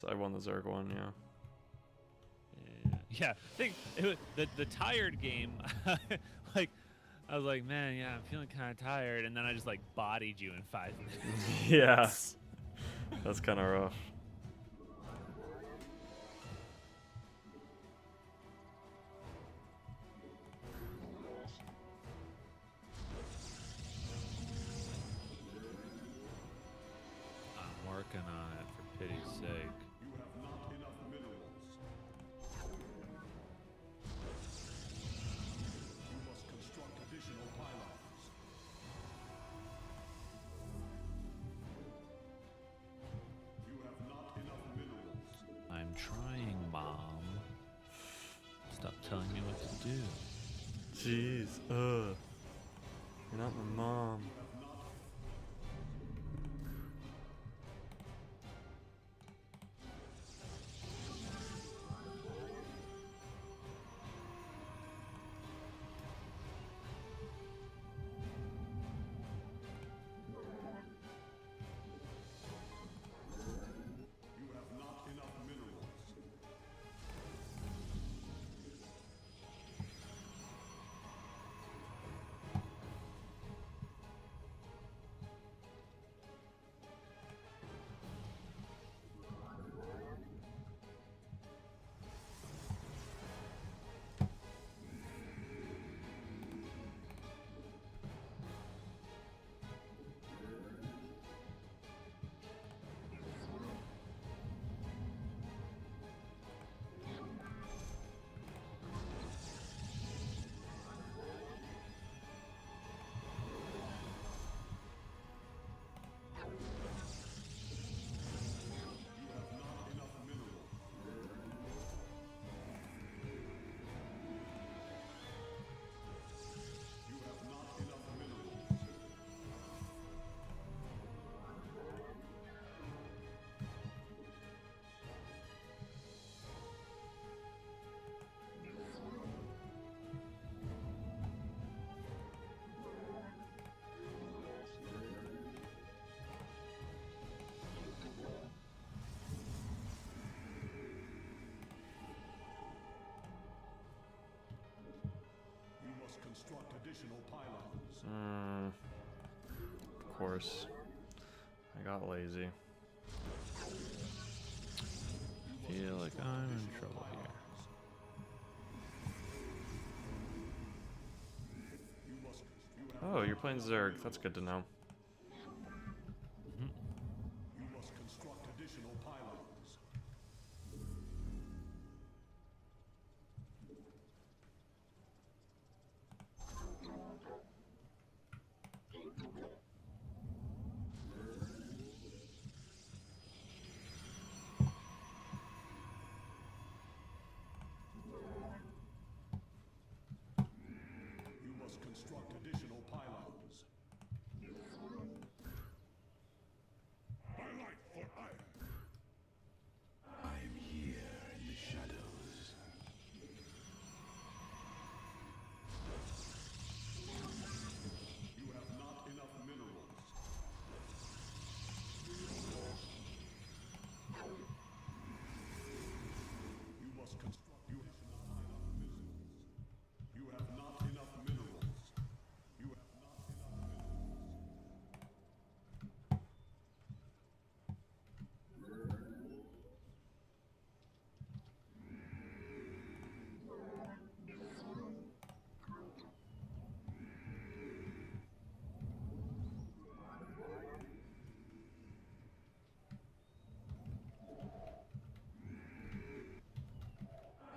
I won the Zerg one, yeah. Yeah, I think the tired game, like, I was like, man, yeah, I'm feeling kind of tired, and then I just like bodied you in 5 minutes. Yeah, that's kind of rough. I'm working on it, for pity's sake. You have not enough minerals. You must construct additional pylons. You have not enough minerals. I'm trying, Mom. Stop telling me what to do. Jeez, you're not my mom. You have not enough minerals. Construct additional pylons. Of course. I got lazy. I feel like I'm in trouble here. Oh, you're playing Zerg. That's good to know. You must construct additional pylons. You must construct additional pylons. My life for iron. I am here in the shadows. You have not enough minerals. You must construct. You have not enough minerals. You have not enough minerals.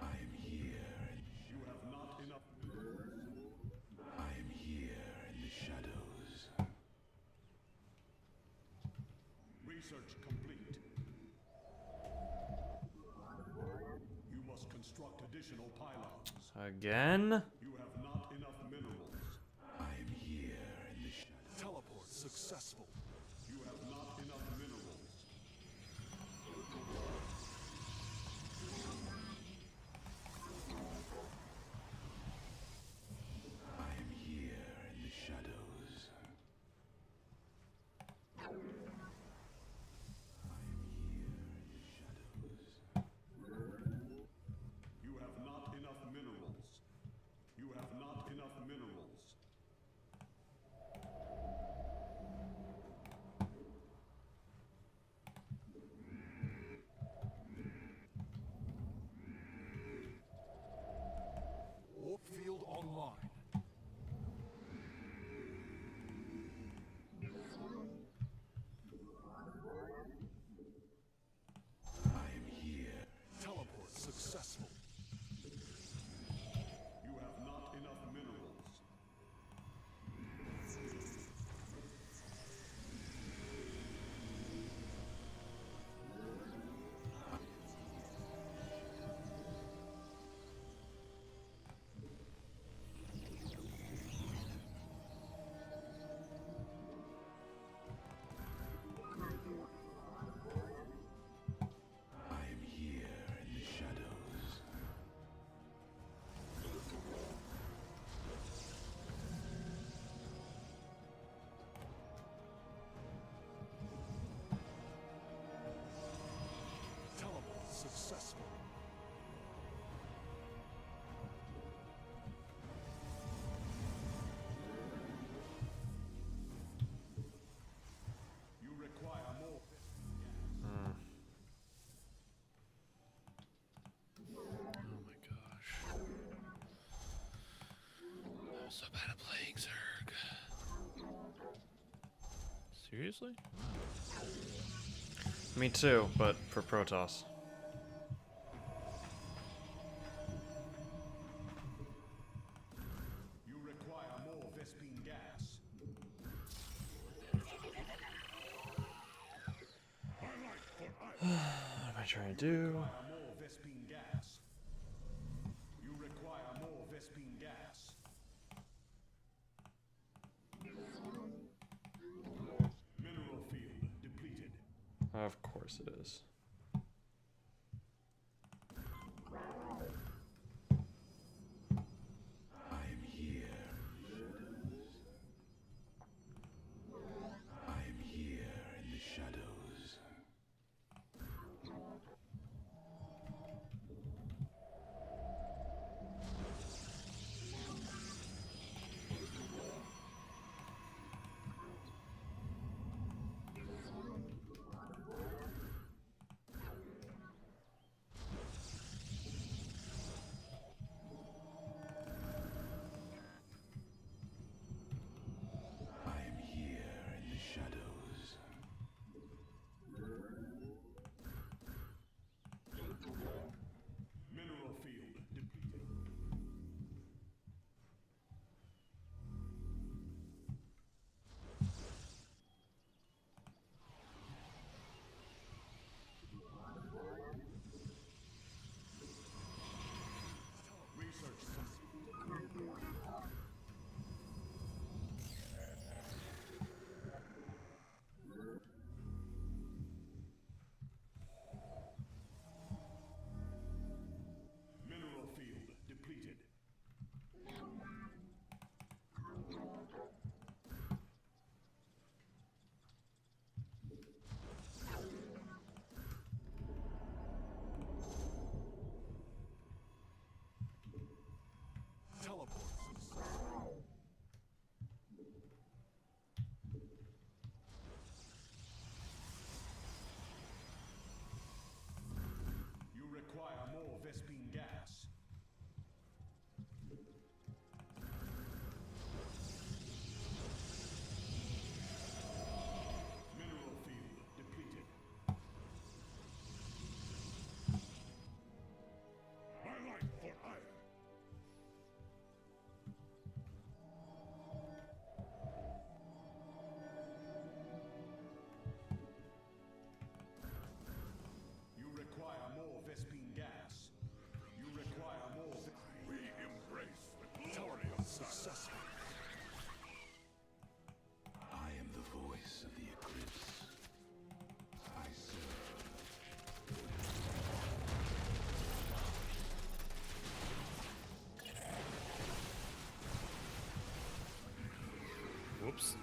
I am here. You have not enough minerals. I am here in the shadows. Research complete. You must construct additional pylons. Again? You have not enough minerals. I am here in the shadows. Teleport successful. You have not enough minerals. I am here in the shadows. I am here in the shadows. successful. You require more. Oh my gosh. I'm so bad at playing Zerg. Seriously? Me too, but for Protoss. You require more Vespine gas. What am I trying to do? More Vespine gas. You require more Vespine gas. Mineral field depleted. Of course it is. I'm here. I'm here in the shadows. I'm here in the shadows. Mineral field depleted. Research mineral field depleted. Teleport successful. You require more Vespine gas. Mineral field depleted. My life for iron. You require more Vespine gas. You require more. We embrace the glory of success. I am the voice of the eclipse. I serve. Whoops.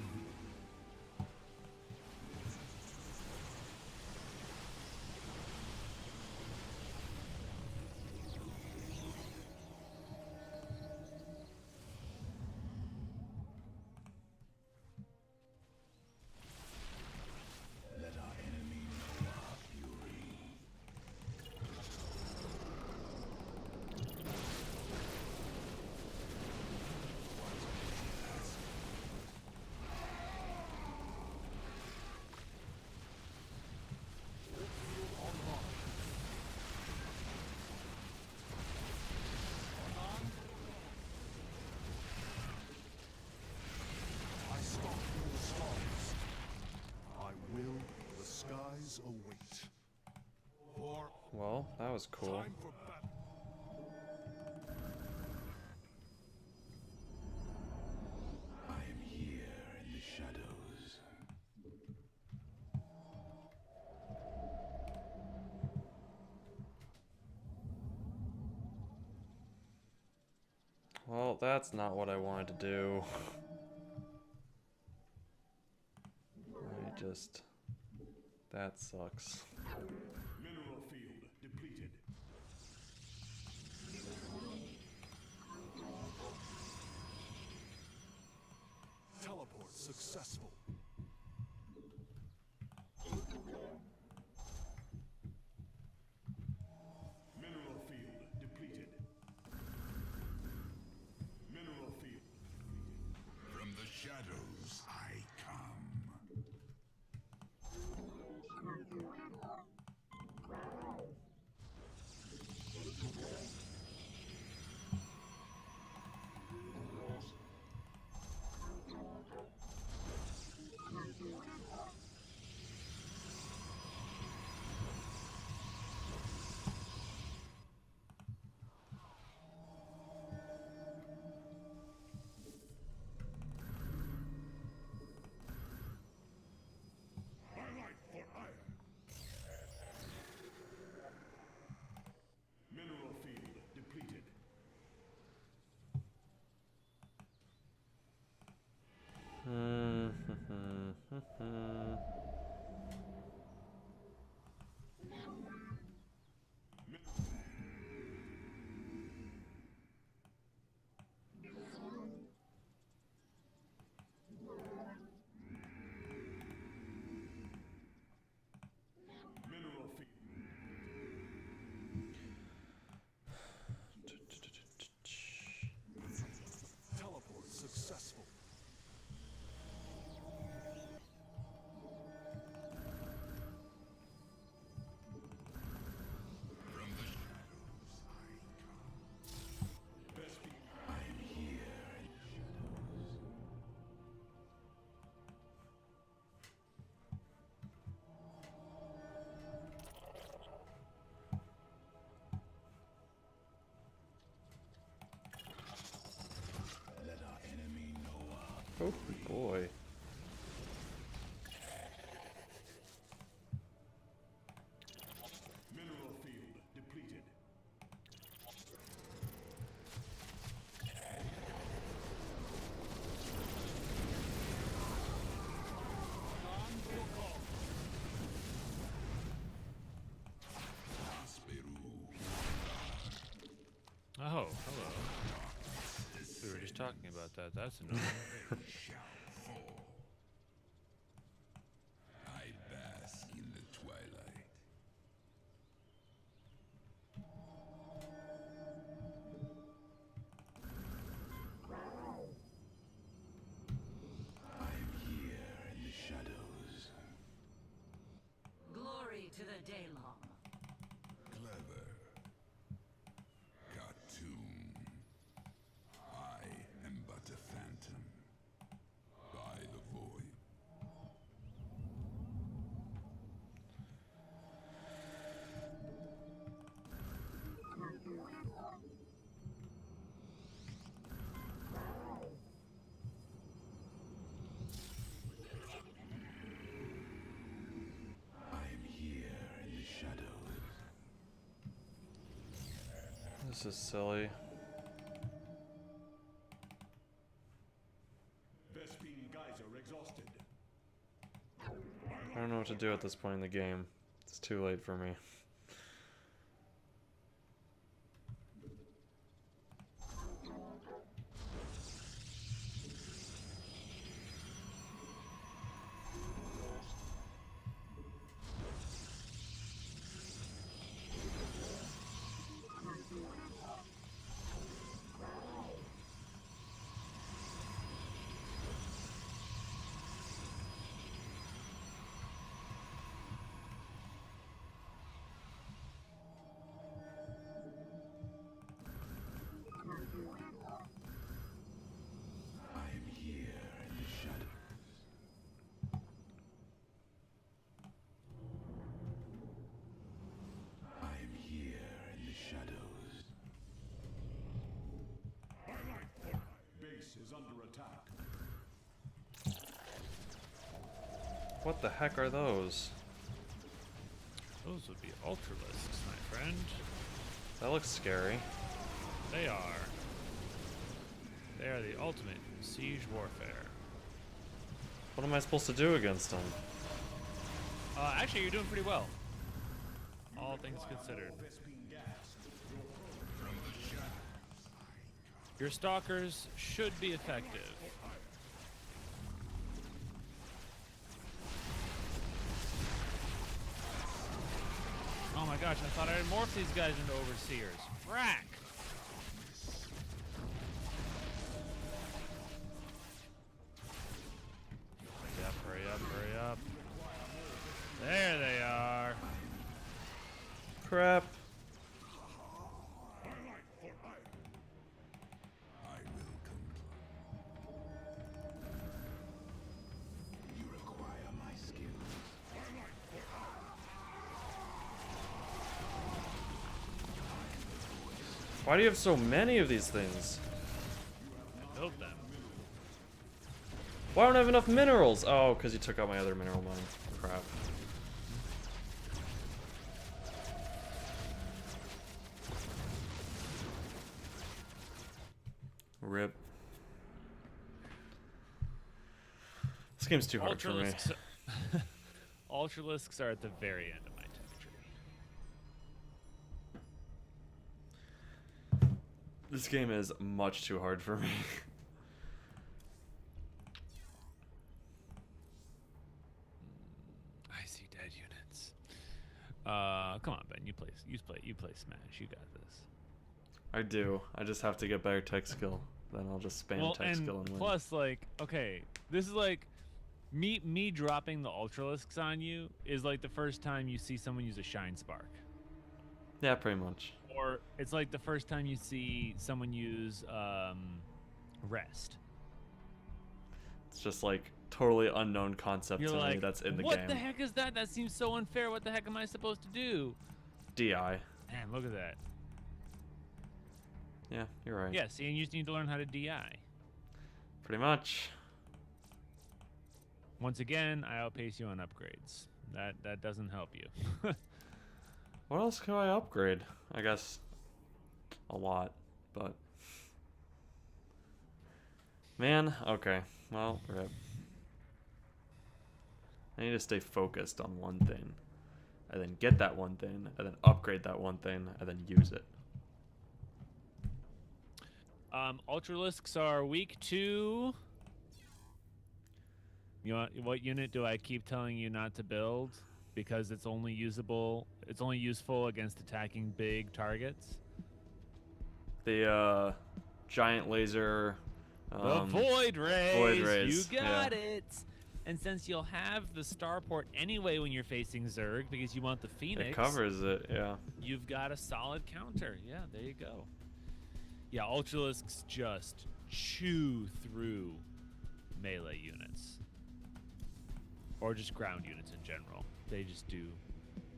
Let our enemy know our fury. I stalk through the stars. I will the skies await. For Well, that was cool. time for battle. I am here in the shadows. Well, that's not what I wanted to do. That sucks. Mineral field depleted. Oh boy. Mineral field depleted. Oh, hello. We were just talking about that. That's annoying. I bask in the twilight. I'm here in the shadows. Glory to the Daylong. Clever. Cartoon. I am but a phantom. By the void. I'm here in the shadows. This is silly. Vespene geyser exhausted. I don't know what to do at this point in the game. It's too late for me. I'm here in the shadows. I'm here in the shadows. Base is under attack. What the heck are those? Those would be Ultralisks, my friend. That looks scary. They are. They are the ultimate in siege warfare. What am I supposed to do against them? Actually, you're doing pretty well. All things considered. Vespene gas. Your stalkers should be effective. Oh my gosh, I thought I had morphed these guys into overseers. Frack! Hurry up, hurry up, hurry up. There they are. Crap. I will comply. You require my skills. Why do you have so many of these things? I built them. Why don't I have enough minerals? Oh, because you took out my other mineral mine. Crap. Rip. This game's too hard for me. Ultralisks. Ultralisks are at the very end of my tech tree. This game is much too hard for me. I see dead units. Come on, Ben. You play Smash. You got this. I do. I just have to get better tech skill. Then I'll just spam tech skill and win. Plus, like, okay, this is like me dropping the Ultralisks on you is like the first time you see someone use a Shine Spark, Yeah, pretty much. or it's like the first time you see someone use Rest. It's just like totally unknown concept You're to like, me that's in the what game. the heck is that? That seems so unfair. What the heck am I supposed to do? DI. Man, look at that. Yeah, you're right. Yeah, see, and you just need to learn how to DI. Pretty much. Once again, I outpace you on upgrades. That doesn't help you. What else can I upgrade? I guess a lot, but man, okay. Well, rip. I need to stay focused on one thing, and then get that one thing, and then upgrade that one thing, and then use it. Ultralisks are weak to. What unit do I keep telling you not to build? Because it's only useful against attacking big targets. The giant laser. The Void Rays. Void Rays. You got it. And since you'll have the starport anyway when you're facing Zerg, because you want the Phoenix. It covers it, yeah. You've got a solid counter. Yeah, there you go. Yeah, Ultralisks just chew through melee units. Or just ground units in general. They just do.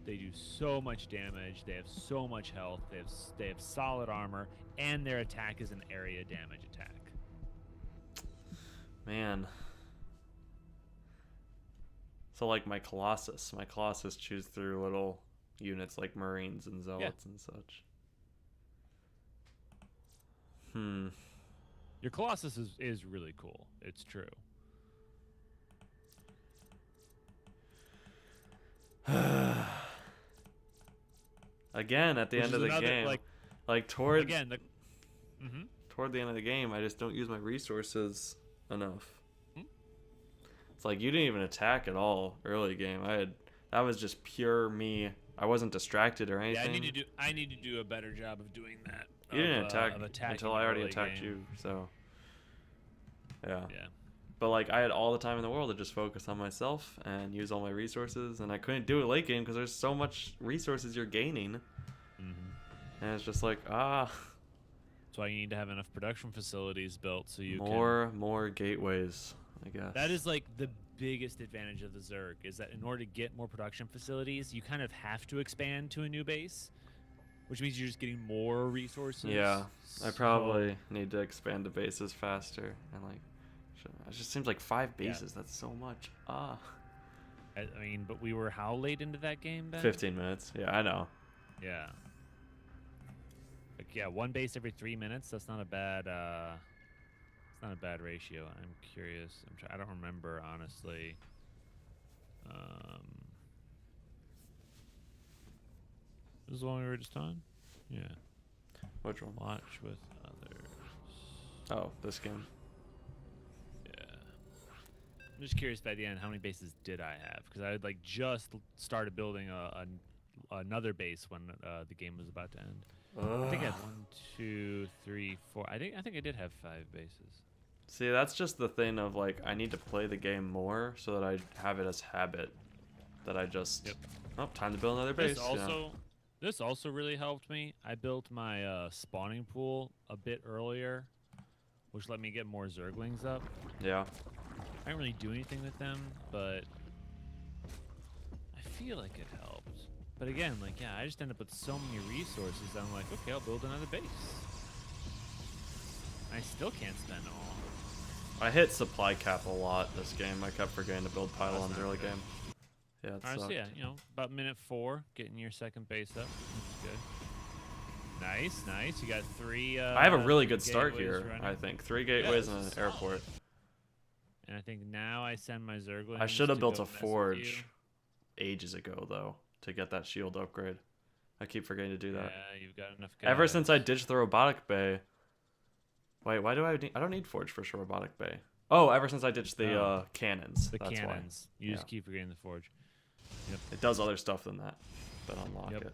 They do so much damage. They have so much health. They have solid armor, and their attack is an area damage attack. Man. So like my Colossus chews through little units like Marines and Zealots and such. Your Colossus is really cool. It's true. Again, at the end of the game, toward the end of the game, I just don't use my resources enough. It's like you didn't even attack at all early game. That was just pure me. I wasn't distracted or anything. Yeah, I need to do a better job of doing that. You didn't attack until I already attacked you, so yeah. But like I had all the time in the world to just focus on myself and use all my resources, and I couldn't do it late game because there's so much resources you're gaining, and it's just like That's why you need to have enough production facilities built so you more gateways, I guess. That is like the biggest advantage of the Zerg, is that in order to get more production facilities, you kind of have to expand to a new base, which means you're just getting more resources. Yeah, I probably need to expand the bases faster, and like it just seems like 5 bases. That's so much. I mean, but we were how late into that game, Ben? 15 minutes. Yeah, I know. Yeah. Like, yeah, 1 base every 3 minutes. That's not a bad. It's not a bad ratio. I'm curious. I don't remember honestly. This is the one we were just on. Yeah. Which one? Watch with others. Oh, this game. I'm just curious by the end, how many bases did I have? Because I had like just started building another base when the game was about to end. I think I had 1, 2, 3, 4. I think I did have 5 bases. See, that's just the thing of like I need to play the game more so that I have it as habit. That I just time to build another base. This also really helped me. I built my spawning pool a bit earlier, which let me get more Zerglings up. Yeah. I didn't really do anything with them, but I feel like it helped. But again, like, yeah, I just end up with so many resources that I'm like, okay, I'll build another base. I still can't spend all. I hit supply cap a lot this game. I kept forgetting to build pylons early game. Yeah, it Alright, so sucked. yeah, about minute 4, getting your second base up. That's good. Nice. You got 3. I have a really good start here, running. I think. 3 gateways and an airport. And I think now I send my Zerglings. I should have to built go a mess with forge you. ages ago, though, to get that shield upgrade. I keep forgetting to do that. Yeah, you've got enough guys. Ever since I ditched the robotic bay. Wait, why do I need... I don't need forge for robotic bay. Oh, ever since I ditched the cannons. The That's cannons. Why. You just keep forgetting the forge. Yep. It does other stuff than that, but unlock it.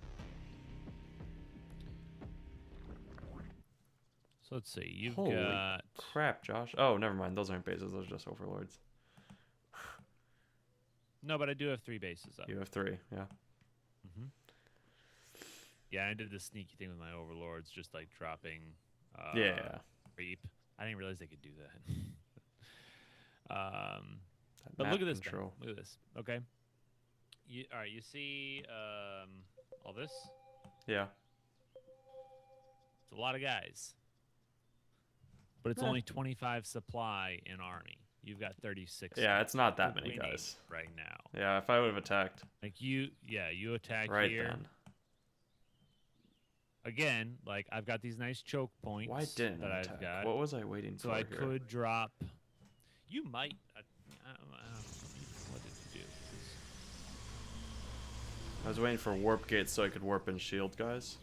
So let's see. You've Holy got crap, Josh. Oh, never mind. Those aren't bases. Those are just overlords. No, but I do have 3 bases up. You have 3, yeah. Yeah, I did this sneaky thing with my overlords, just like dropping creep. I didn't realize they could do that. But look at this. Ben. Look at this. Okay. All right. You see all this? Yeah. It's a lot of guys. But it's only 25 supply in army. You've got 36. Yeah, it's not that You're many winning guys. right now. Yeah, if I would have attacked. Like you attack Right here. then. Again, like I've got these nice choke points. Why didn't that I I've attack? got. What was I waiting So for I here? could drop. You might. I don't know. What did you do? I was waiting for warp gates so I could warp in shield guys.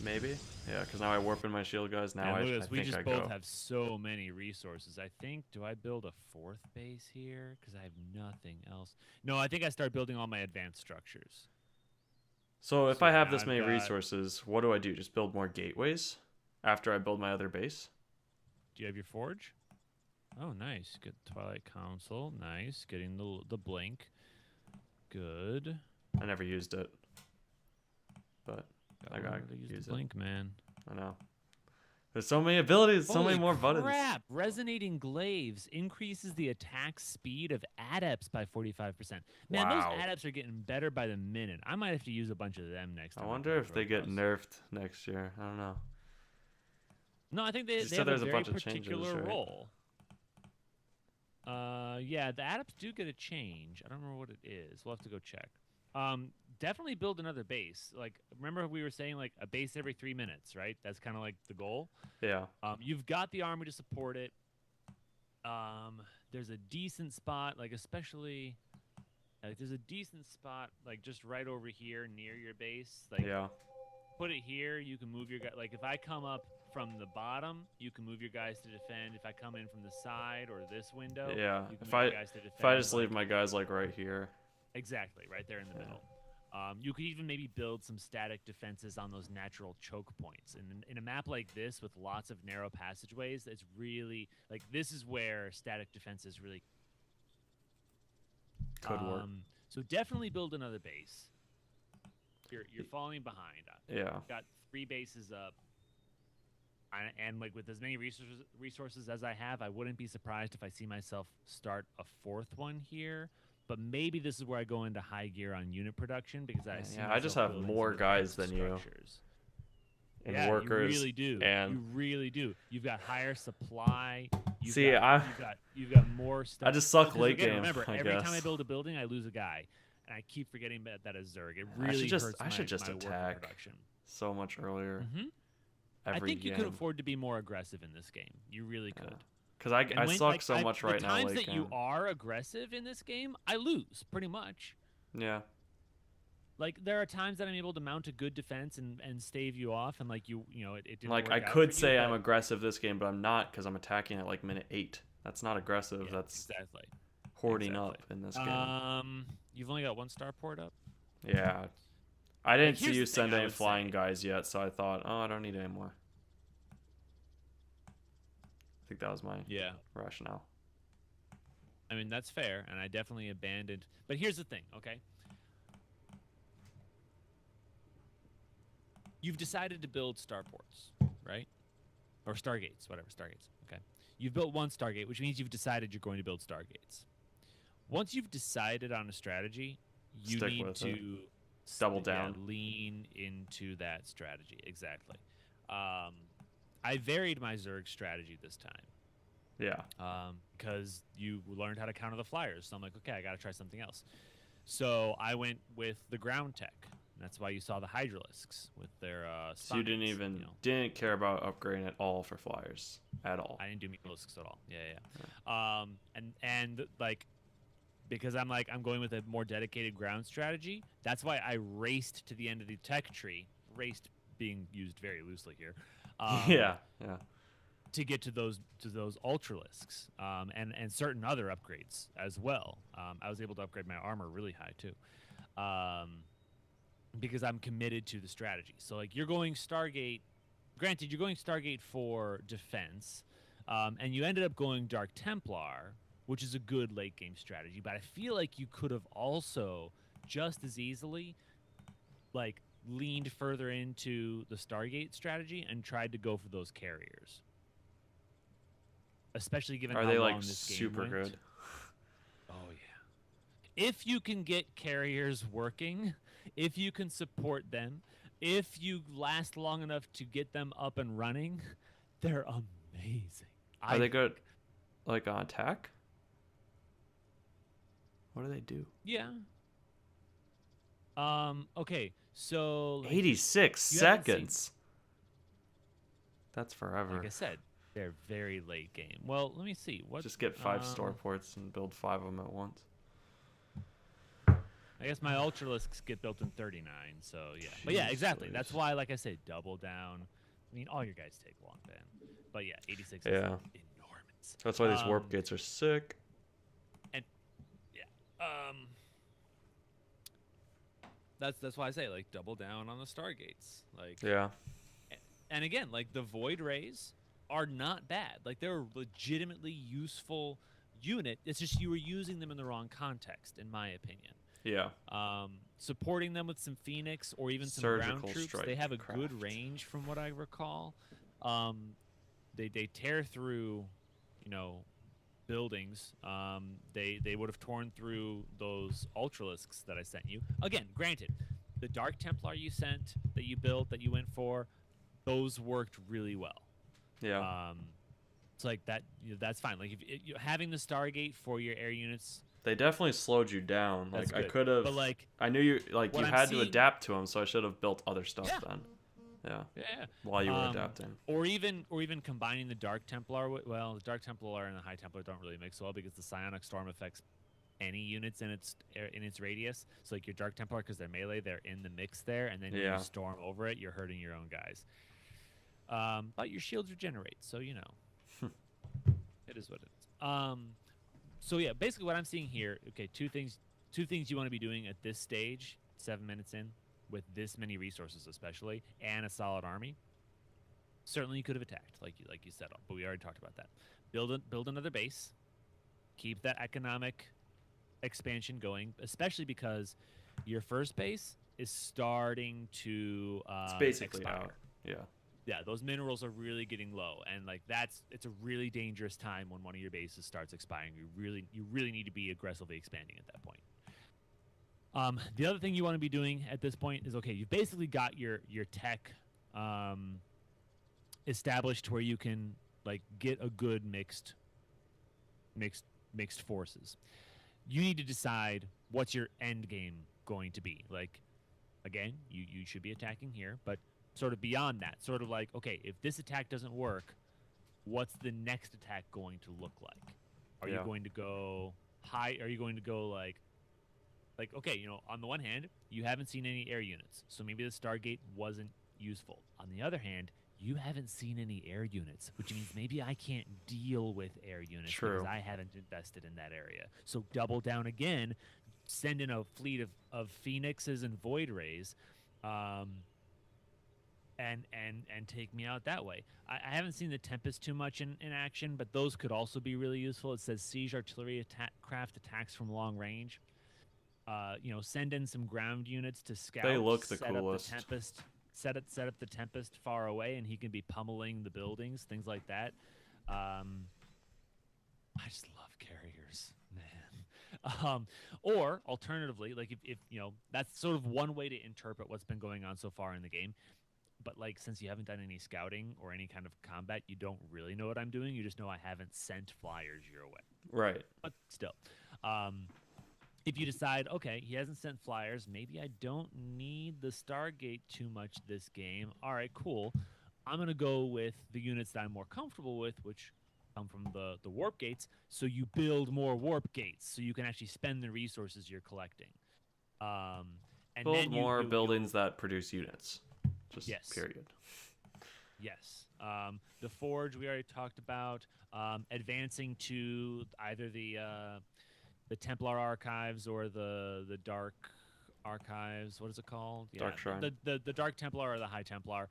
Maybe? Yeah, because now I warp in my shield guys. Now I we think just I both go. have so many resources. I think, do I build a 4th base here? Because I have nothing else. No, I think I start building all my advanced structures. So if So I have now this I've many got- resources, what do I do? Just build more gateways after I build my other base? Do you have your forge? Oh, nice. Good Twilight Council. Nice. Getting the blink. Good. I never used it, but I gotta use use the blink, man. I know. There's so many abilities, so many Holy more buttons. crap! Resonating glaives increases the attack speed of adepts by 45%. Man, Wow. those adepts are getting better by the minute. I might have to use a bunch of them next I time. wonder if they get nerfed. nerfed next year. I don't know. No, I think they said have a there's a very bunch of changes, particular right? role. Yeah, the adepts do get a change. I don't remember what it is. We'll have to go check. Definitely build another base. Like, remember we were saying like a base every 3 minutes, right? That's kind of like the goal. Yeah. You've got the army to support it. There's a decent spot, like especially, like there's a decent spot like just right over here near your base. Like, Yeah. put it here. You can move your guy. Like if I come up from the bottom, you can move your guys to defend. If I come in from the side or this window, Yeah. you can If move your guys to defend. if I just like- leave my guys like right here. Exactly, right there in the Yeah. middle. You could even maybe build some static defenses on those natural choke points. And in a map like this with lots of narrow passageways, it's really like this is where static defenses really Could work. So definitely build another base. You're falling behind. Yeah. I've got 3 bases up. And like with as many resources as I have, I wouldn't be surprised if I see myself start a 4th one here. But maybe this is where I go into high gear on unit production because I see I just myself have building more some guys advanced than you. structures. And Yeah, workers. you really do. And You really do. You've got higher supply. See, You've got more stuff. I just suck Because late again, game. Remember, I every guess. time I build a building, I lose a guy, and I keep forgetting that is Zerg. It I really should just- hurts I should my just worker attack. production. so much earlier. I Every think you game. could afford to be more aggressive in this game. You really could. Because I And when- suck like, so much right now. The times late that you game. are aggressive in this game, I lose pretty much. Yeah. Like there are times that I'm able to mount a good defense and stave you off, and like you know it didn't Like work I out could for say you, I'm but- aggressive this game, but I'm not because I'm attacking at like minute 8. That's not aggressive. Yeah, That's exactly. hoarding exactly. up in this game. You've only got 1 starport up. Yeah. I didn't see here's you the thing send I any would flying say. guys yet, so I thought, oh, I don't need any more. I think that was my rationale. I mean that's fair, and I definitely abandoned. But here's the thing, okay? You've decided to build starports, right? Or stargates, whatever, stargates. Okay. You've built 1 stargate, which means you've decided you're going to build stargates. Once you've decided on a strategy, you Stick need with to it. Double down. lean into that strategy. Exactly. I varied my Zerg strategy this time. Yeah. Because you learned how to counter the flyers. So I'm like, okay, I got to try something else. So I went with the ground tech. And that's why you saw the Hydralisks with their So you didn't spines, even you know. didn't care about upgrading at all for flyers at all. I didn't do Meatlisks at all. Yeah. And like because I'm going with a more dedicated ground strategy. That's why I raced to the end of the tech tree. Raced being used very loosely here. Yeah. To get to those Ultralisks and certain other upgrades as well. I was able to upgrade my armor really high too, because I'm committed to the strategy. So like you're going Stargate, granted you're going Stargate for defense, and you ended up going Dark Templar, which is a good late game strategy. But I feel like you could have also just as easily like leaned further into the Stargate strategy and tried to go for those carriers. Especially given Are how they long like this game super went. good? Oh yeah. If you can get carriers working, if you can support them, if you last long enough to get them up and running, they're amazing. Are they good? Like on attack? What do they do? Yeah. Okay, so like, 86 you haven't seen- seconds. That's forever. like I said, they're very late game. Well, let me see. What? Just get 5 starports and build 5 of them at once. I guess my Ultralisks get built in 39, so yeah. But yeah, exactly. That's why, like I say, double down. I mean, all your guys take long ban. But yeah, 86 is enormous. That's why these warp gates are sick. And yeah, that's why I say, like, double down on the Stargates. Like, Yeah. and again, like, the Void Rays are not bad. Like, they're a legitimately useful unit. It's just you were using them in the wrong context, in my opinion. Yeah. Supporting them with some Phoenix or even some Surgical ground troops. strike They have a craft. good range from what I recall. They tear through, you know, buildings. They would have torn through those Ultralisks that I sent you. Again, granted, the Dark Templar you sent, that you built, that you went for, those worked really well. Yeah. It's like that. You know, that's fine. Like if having the Stargate for your air units. They definitely slowed you down. That's Like I good. could have. But like, I knew you like you what I'm had to seeing- adapt to them, so I should have built other stuff Yeah. then. Yeah. yeah. While you were adapting. Or even combining the Dark Templar with, well, the Dark Templar and the High Templar don't really mix well because the Psionic Storm affects any units in its radius. So like your Dark Templar, because they're melee, they're in the mix there, and then when Yeah. you storm over it, you're hurting your own guys. But your shields regenerate, so you know. It is what it is. So yeah, basically what I'm seeing here, okay, two things you want to be doing at this stage, 7 minutes in, with this many resources especially, and a solid army. Certainly you could have attacked, like you said, but we already talked about that. Build another base. Keep that economic expansion going, especially because your first base is starting to It's basically expire. out. Yeah. Yeah, those minerals are really getting low, and like it's a really dangerous time when one of your bases starts expiring. You really need to be aggressively expanding at that point. The other thing you want to be doing at this point is, okay, you've basically got your tech established where you can like get a good mixed forces. You need to decide what's your end game going to be. Like, again, you should be attacking here, but sort of beyond that, sort of like, okay, if this attack doesn't work, what's the next attack going to look like? Are you going to go high? Are you going to go like, okay, you know, on the one hand, you haven't seen any air units, so maybe the Stargate wasn't useful. On the other hand, you haven't seen any air units, which means maybe I can't deal with air units because I haven't invested in that area. So double down again, send in a fleet of Phoenixes and Void Rays, and take me out that way. I haven't seen the Tempest too much in action, but those could also be really useful. It says siege artillery craft attacks from long range. You know, send in some ground units to scout. They look the set coolest. Up the Tempest, set up the Tempest far away, and he can be pummeling the buildings, things like that. I just love carriers, man. Or alternatively, like if you know, that's sort of one way to interpret what's been going on so far in the game. But like, since you haven't done any scouting or any kind of combat, you don't really know what I'm doing. You just know I haven't sent flyers your way. Right. But still, if you decide, okay, he hasn't sent flyers, maybe I don't need the Stargate too much this game. All right, cool. I'm going to go with the units that I'm more comfortable with, which come from the warp gates. So you build more warp gates so you can actually spend the resources you're collecting. And Build then more buildings that produce units. Just Yes. period. Yes. The Forge we already talked about. Advancing to either the Templar Archives or the Dark Archives. What is it called? Dark Shrine. The Dark Templar or the High Templar.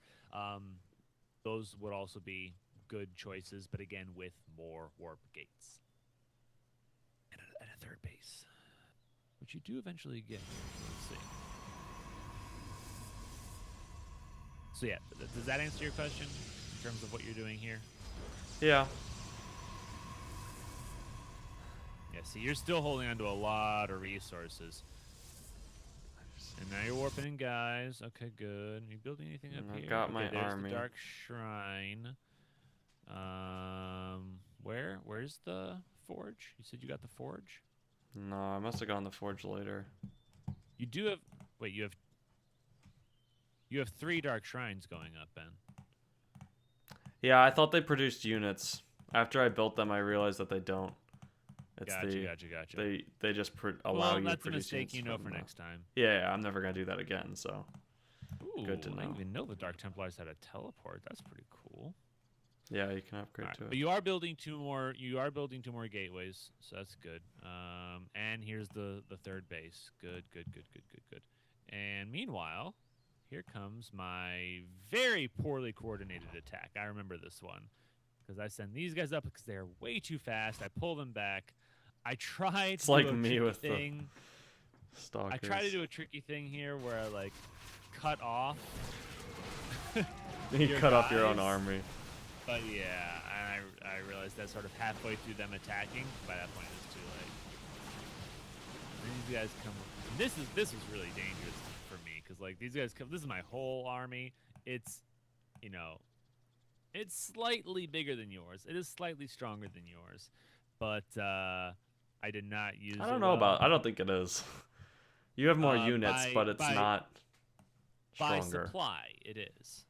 Those would also be good choices, but again with more warp gates and a third base, which you do eventually get. Let's see. So yeah, does that answer your question in terms of what you're doing here? Yeah. Yeah, see, you're still holding on to a lot of resources. And now you're warping in guys. Okay, good. Are you building anything up I've here? got my there's army. The Dark Shrine. Where's the forge? You said you got the forge? No, I must have gotten the forge later. You do have... Wait, you have 3 dark shrines going up, Ben. Yeah, I thought they produced units. After I built them, I realized that they don't. It's Gotcha. They just allow you to produce units. Well, that's a mistake you know for next time. Yeah, I'm never going to do that again, so... Ooh, good to know. I didn't even know the Dark Templars had a teleport. That's pretty cool. Yeah, you can upgrade to it. But you are building 2 more. You are building 2 more gateways, so that's good. And here's the 3rd base. Good. And meanwhile, here comes my very poorly coordinated attack. I remember this one because I send these guys up because they're way too fast. I pull them back. I try to do a tricky thing. The stalkers. I try to do a tricky thing here where I like cut off. You cut off your own army. But yeah, and I realized that sort of halfway through them attacking. By that point, it's too late. And these guys come. This is really dangerous for me because like these guys come. This is my whole army. It's, you know, it's slightly bigger than yours. It is slightly stronger than yours, but I did not use. I don't know about. I don't think it is. You have more units, but it's not stronger. By supply, it is.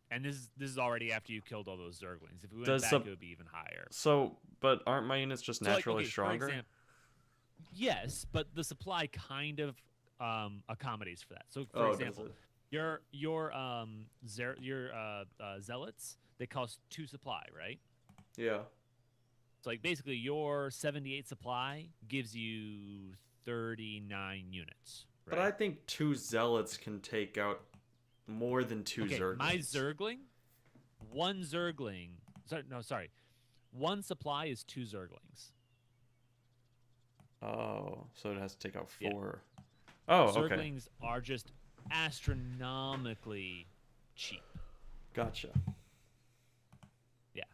And this is already after you killed all those Zerglings. If we went back, it would be even higher. So, but aren't my units just naturally stronger? Yes, but the supply kind of accommodates for that. So, for example, your zealots, they cost 2 supply, right? Yeah. So, like, basically, your 78 supply gives you 39 units. Right? But I think 2 zealots can take out more than 2 Zerglings. My Zergling, 1 Zergling. Sorry. 1 supply is 2 Zerglings. Oh, so it has to take out 4. Yeah. Oh, okay. Zerglings are just astronomically cheap. Gotcha. Yeah.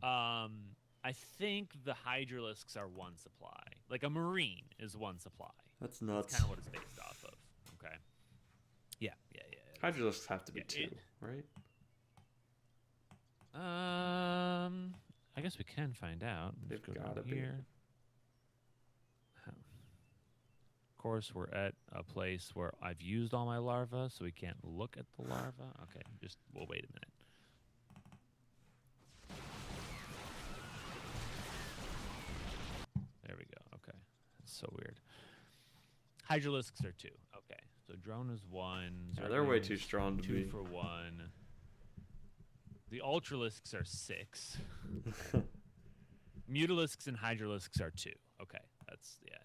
I think the Hydralisks are 1 supply. Like a Marine is 1 supply. That's nuts. That's kind of what it's based off of. Okay. Yeah. Hydralisks have to be 2, right? I guess we can find out. They've gotta be. Here. Of course, we're at a place where I've used all my larvae, so we can't look at the larvae. Okay, we'll wait a minute. There we go. Okay, that's so weird. Hydralisks are 2. Okay, so drone is 1. Yeah, they're way too strong to 2 be. 2 for 1. The Ultralisks are 6. Mutalisks and Hydralisks are 2. Okay, that's yeah.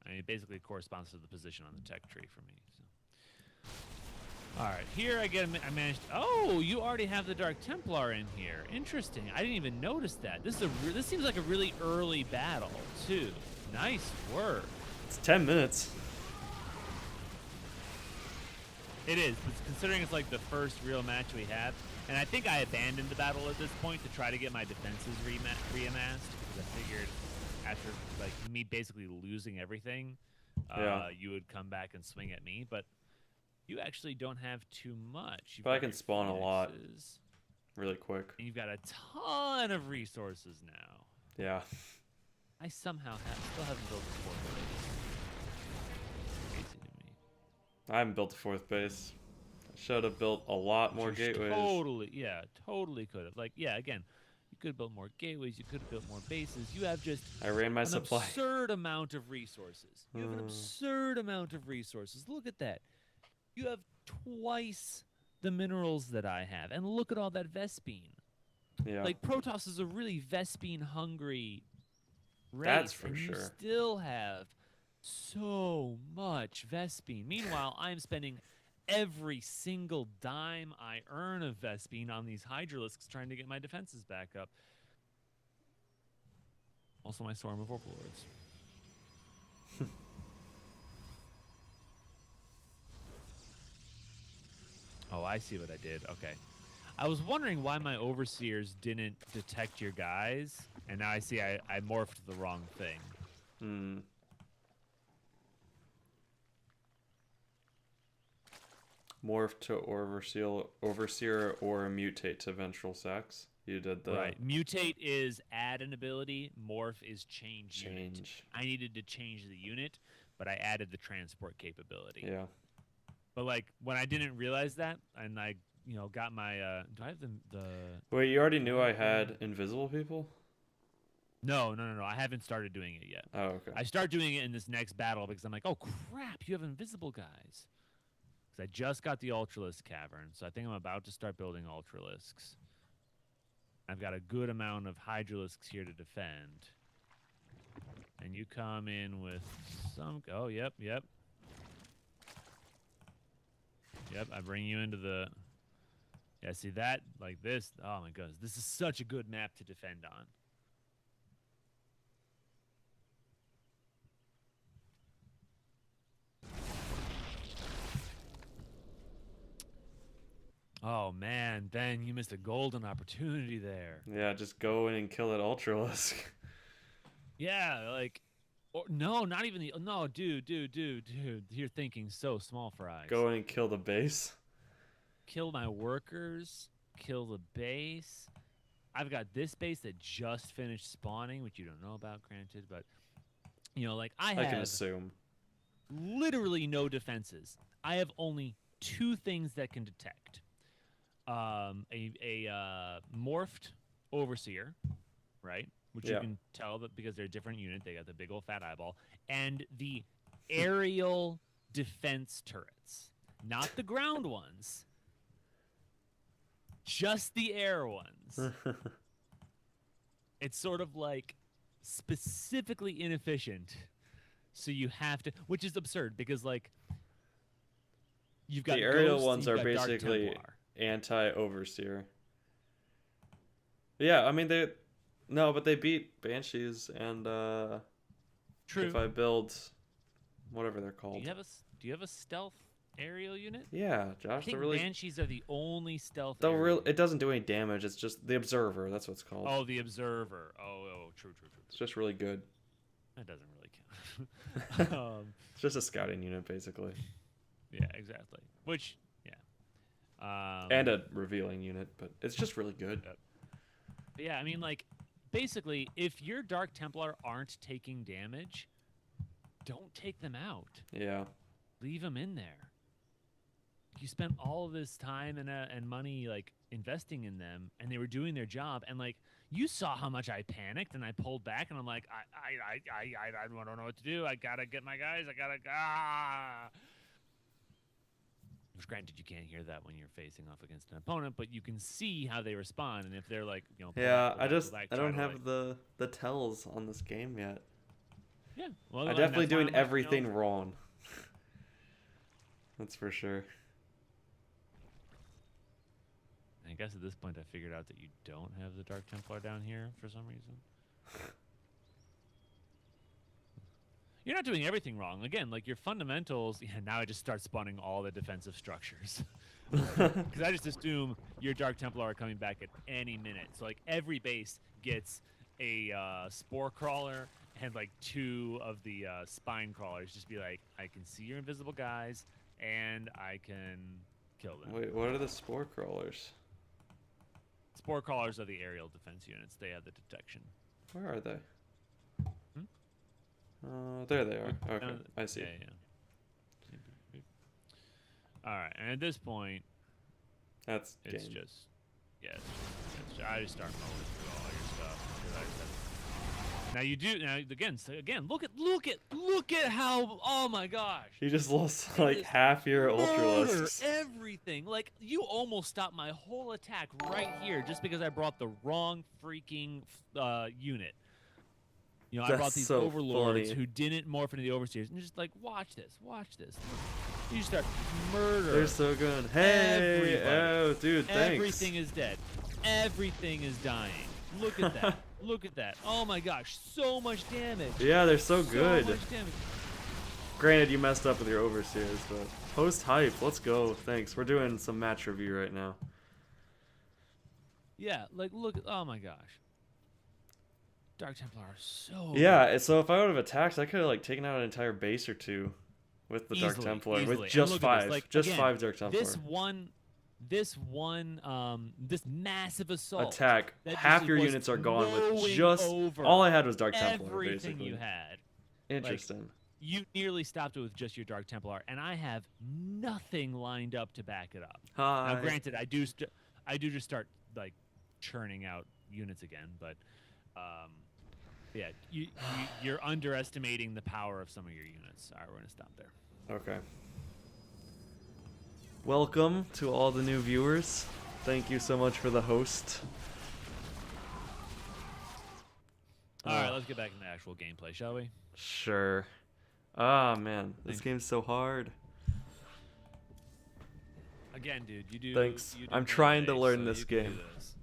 I mean, it basically corresponds to the position on the tech tree for me. So. All right, here I managed. Oh, you already have the Dark Templar in here. Interesting. I didn't even notice that. This seems like a really early battle too. Nice work. It's 10 minutes. It is, but considering it's like the first real match we have, and I think I abandoned the battle at this point to try to get my defenses reamassed because I figured after like me basically losing everything, you would come back and swing at me. But you actually don't have too much. But I can spawn a lot really quick. And you've got a ton of resources now. Yeah. I still haven't built a 4th base. Crazy to me. I haven't built a 4th base. I should have built a lot more gateways. Totally could have. Like, yeah, again, you could have built more gateways. You could have built more bases. You have just I ran my supply. Absurd amount of resources. You have an absurd amount of resources. Look at that. You have twice the minerals that I have, and look at all that Vespine. Yeah. Like Protoss is a really Vespine hungry race. That's for and sure. You still have so much Vespine. Meanwhile, I'm spending every single dime I earn of Vespine on these Hydralisks trying to get my defenses back up. Also my Swarm of Overlords. Oh, I see what I did. Okay. I was wondering why my Overseers didn't detect your guys, and now I see I morphed the wrong thing. Morph to overseer or mutate to ventral sex. You did the right. Mutate is add an ability. Morph is change. Unit. I needed to change the unit, but I added the transport capability. Yeah. But like when I didn't realize that, and I got my do I have the Wait, you already knew I had invisible people? No. I haven't started doing it yet. Oh, okay. I start doing it in this next battle because I'm like, oh crap, you have invisible guys. Because I just got the Ultralisk Cavern, so I think I'm about to start building Ultralisks. I've got a good amount of Hydralisks here to defend. And you come in with some... Oh, yep. Yep, I bring you into the... Yeah, see that? Like this? Oh, my goodness. This is such a good map to defend on. Oh, man. Ben, you missed a golden opportunity there. Yeah, just go in and kill that Ultralisk. Yeah, like... no, not even the... No, dude. You're thinking so small for eyes. Go in and kill the base. Kill my workers. Kill the base. I've got this base that just finished spawning, which you don't know about, granted, but... like, I can assume. Literally no defenses. I have only 2 things that can detect. A morphed overseer, right? Which you can tell that because they're a different unit. They got the big old fat eyeball. And the aerial defense turrets. Not the ground ones. Just the air ones. It's sort of like specifically inefficient. So you have to... Which is absurd because, like... You've got the aerial ghosts, ones are basically... anti-overseer. Yeah, I mean but they beat Banshees and True. If I build whatever they're called. Do you have a stealth aerial unit? Yeah, Josh. I think Banshees are the only stealth. It doesn't do any damage. It's just the Observer. That's what it's called. Oh, the Observer. Oh, true. It's just really good. That doesn't really count. It's just a scouting unit, basically. Yeah, exactly. Which. And a revealing unit, but it's just really good. But yeah, I mean, like, basically, if your Dark Templar aren't taking damage, don't take them out. Yeah. Leave them in there. You spent all of this time and money, like, investing in them, and they were doing their job, and, like, you saw how much I panicked, and I pulled back, and I'm like, I don't know what to do. I gotta get my guys. Granted, you can't hear that when you're facing off against an opponent, but you can see how they respond, and if they're like, yeah, I don't have the tells on this game yet. Yeah, well, I'm definitely doing everything wrong. That's for sure. I guess at this point, I figured out that you don't have the Dark Templar down here for some reason. You're not doing everything wrong. Again, like your fundamentals. Yeah, now I just start spawning all the defensive structures. Because I just assume your Dark Templar are coming back at any minute. So like every base gets a spore crawler and like 2 of the spine crawlers. Just be like, I can see your invisible guys and I can kill them. Wait, what are the spore crawlers? Spore crawlers are the aerial defense units. They have the detection. Where are they? There they are. Okay, I see. Yeah. All right, and at this point, it's game. Just, I just start mowing through all your stuff. Now you do. Now again, look at how. Oh my gosh! You just lost like half your Ultralisks. Everything. Like you almost stopped my whole attack right here just because I brought the wrong freaking unit. I brought these overlords who didn't morph into the overseers, and just like, watch this. You just start murdering. They're so good. Hey, everybody. Oh, dude, thanks. Everything is dead. Everything is dying. Look at that. Look at that. Oh my gosh, so much damage. Yeah, they're so good. So much damage. Granted, you messed up with your overseers, but post hype. Let's go. Thanks. We're doing some match review right now. Yeah, like look. Oh my gosh. Dark Templar are so... Yeah, so if I would have attacked, I could have like taken out an entire base or 2 with the Dark Templar, easily. with just look at this, 5, like, just again, 5 Dark Templar. This massive assault attack. that Half just your was units are gone with mowing just over all I had was Dark Templar. everything Basically, you had. interesting. You nearly stopped it with just your Dark Templar, and I have nothing lined up to back it up. Hi. Now, granted, I do just start like churning out units again, but yeah, you're underestimating the power of some of your units. All right, we're gonna stop there. Okay. Welcome to all the new viewers. Thank you so much for the host. All right, let's get back into actual gameplay, shall we? Sure. Ah, man, this game's so hard. Again, dude, you do. Thanks. You do I'm trying to melee, learn so this you can do game. this.